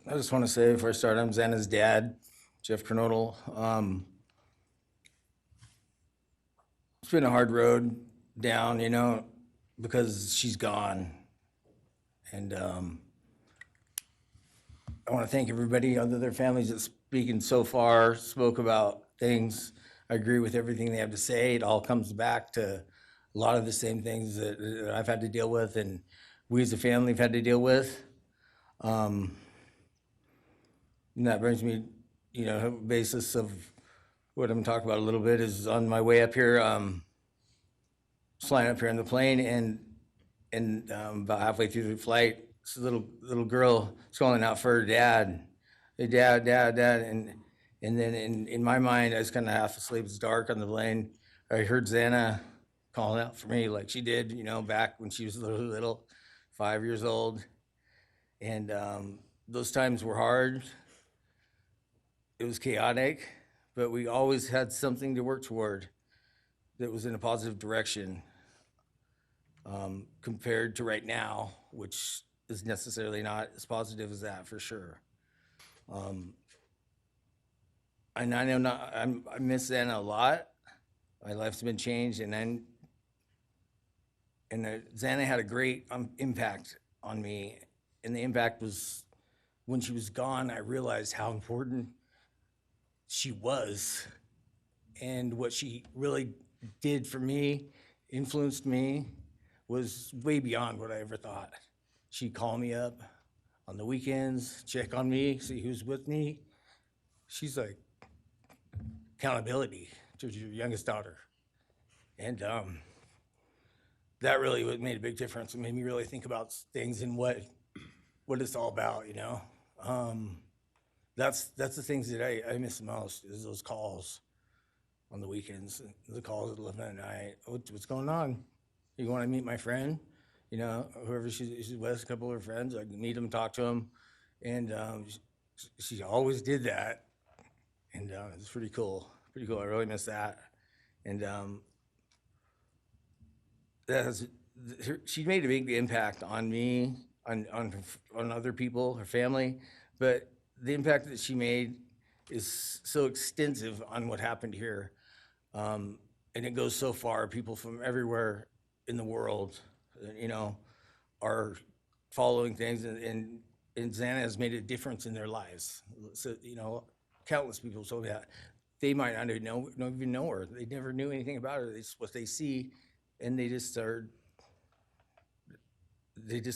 I just want to say before I start, I'm Xana's dad, Jeff Kernodle. It's been a hard road down, because she's gone. And I want to thank everybody, other their families that's speaking so far, spoke about things. I agree with everything they have to say. It all comes back to a lot of the same things that I've had to deal with and we as a family have had to deal with. And that brings me, basis of what I'm talking about a little bit is on my way up here, flying up here in the plane, and about halfway through the flight, this little girl is calling out for her dad. Hey, dad, dad, dad, and then in my mind, I was kind of half asleep. It's dark on the plane. I heard Zana calling out for me like she did, back when she was little, 5 years old, and those times were hard. It was chaotic, but we always had something to work toward that was in a positive direction, compared to right now, which is necessarily not as positive as that for sure. And I know I miss Zana a lot. My life's been changed, and Zana had a great impact on me, and the impact was when she was gone. I realized how important she was and what she really did for me, influenced me, was way beyond what I ever thought. She'd call me up on the weekends, check on me, see who's with me. She's like accountability to your youngest daughter. And that really made a big difference. It made me really think about things and what it's all about, That's the things that I miss the most is those calls on the weekends, the calls at 11 at night. What's going on? You want to meet my friend? Whoever she's with, a couple of her friends, I can meet them, talk to them. And she always did that. And it's pretty cool. Pretty cool. I really miss that. And she made a big impact on me, on other people, her family. But the impact that she made is so extensive on what happened here. And it goes so far. People from everywhere in the world, are following things, and Xana has made a difference in their lives. So, countless people told me that. They might not even know her. They never knew anything about her. It's what they see, and they just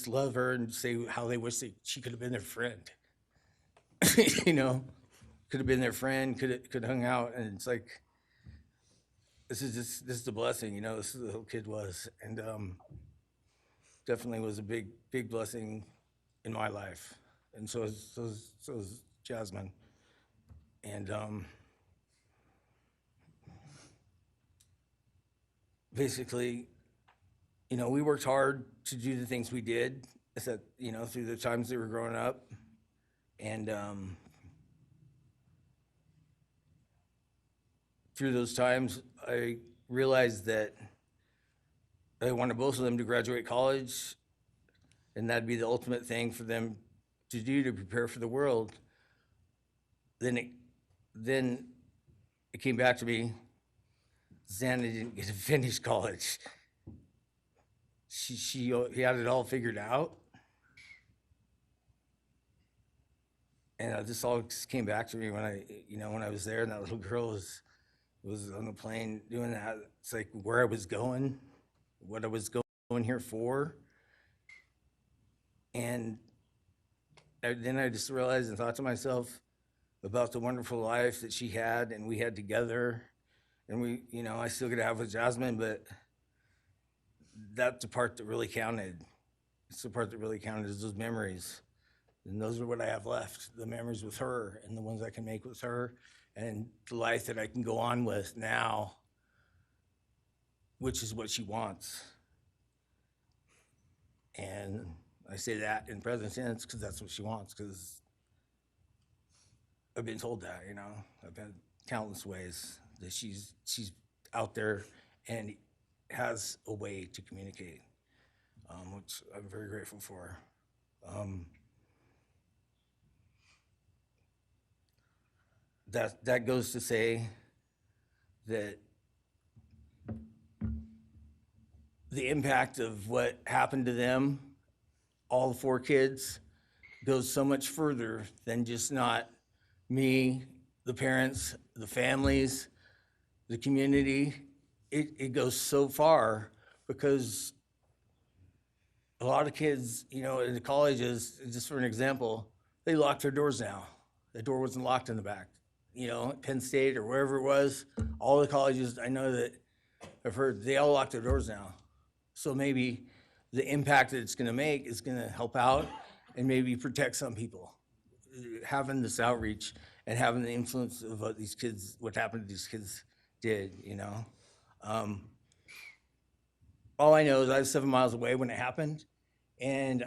love her and say how they wish she could have been their friend. Could have been their friend, could have hung out, and it's like, this is the blessing, this is the whole kid was, and definitely was a big blessing in my life, and so is Jasmine, and basically, we worked hard to do the things we did, through the times they were growing up, and through those times, I realized that I wanted both of them to graduate college, and that'd be the ultimate thing for them to do to prepare for the world. Then it came back to me, Xana didn't get to finish college. He had it all figured out. And this all just came back to me when I was there, and that little girl was on the plane doing that. It's like where I was going, what I was going here for. And then I just realized and thought to myself about the wonderful life that she had and we had together. And we, I still get to have with Jasmine, but that's the part that really counted. It's the part that really counted, is those memories. And those are what I have left, the memories with her and the ones I can make with her, and the life that I can go on with now, which is what she wants. And I say that in present tense because that's what she wants, because I've been told that, I've been countless ways that she's out there and has a way to communicate, which I'm very grateful for. that goes to say that the impact of what happened to them, all 4 kids, goes so much further than just not me, the parents, the families, the community. It goes so far because a lot of kids, you know, in the colleges, just for an example, they locked their doors now. The door wasn't locked in the back. You know, at Penn State or wherever it was, all the colleges I know that I've heard, they all lock their doors now. So maybe the impact that it's gonna make is gonna help out and maybe protect some people. Having this outreach and having the influence of what these kids, what happened to these kids did, you know? All I know is I was 7 miles away when it happened, and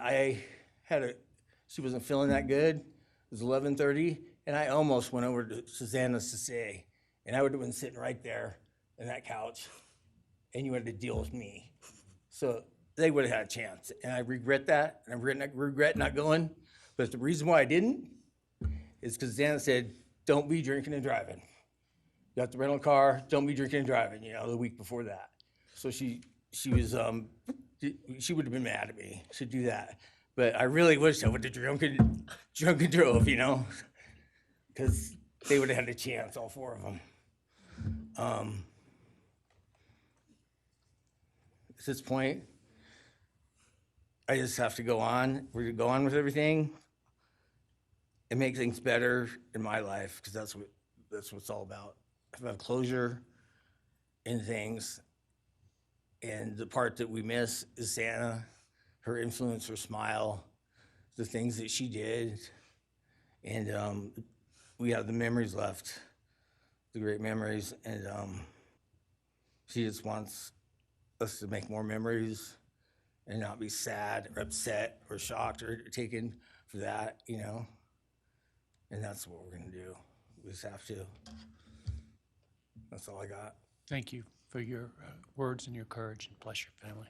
she wasn't feeling that good. It was 11:30, and I almost went over to Susanna's to say, and I would have been sitting right there in that couch, and you had to deal with me. So they would have had a chance, and I regret that, and I regret not going. But the reason why I didn't is because Zana said, don't be drinking and driving. You got the rental car, don't be drinking and driving, you know, the week before that. So she would have been mad at me to do that. But I really wish I would have drunk and drove, you know, because they would have had a chance, all 4 of them. At this point, I just have to go on. We're gonna go on with everything and make things better in my life, because that's what it's all about. I have closure in things, and the part that we miss is Zana, her influence, her smile, the things that she did, and we have the memories left, the great memories, and she just wants us to make more memories and not be sad or upset or shocked or taken for that, you know? And that's what we're gonna do. We just have to. That's all I got. Thank you for your words and your courage, and bless your family.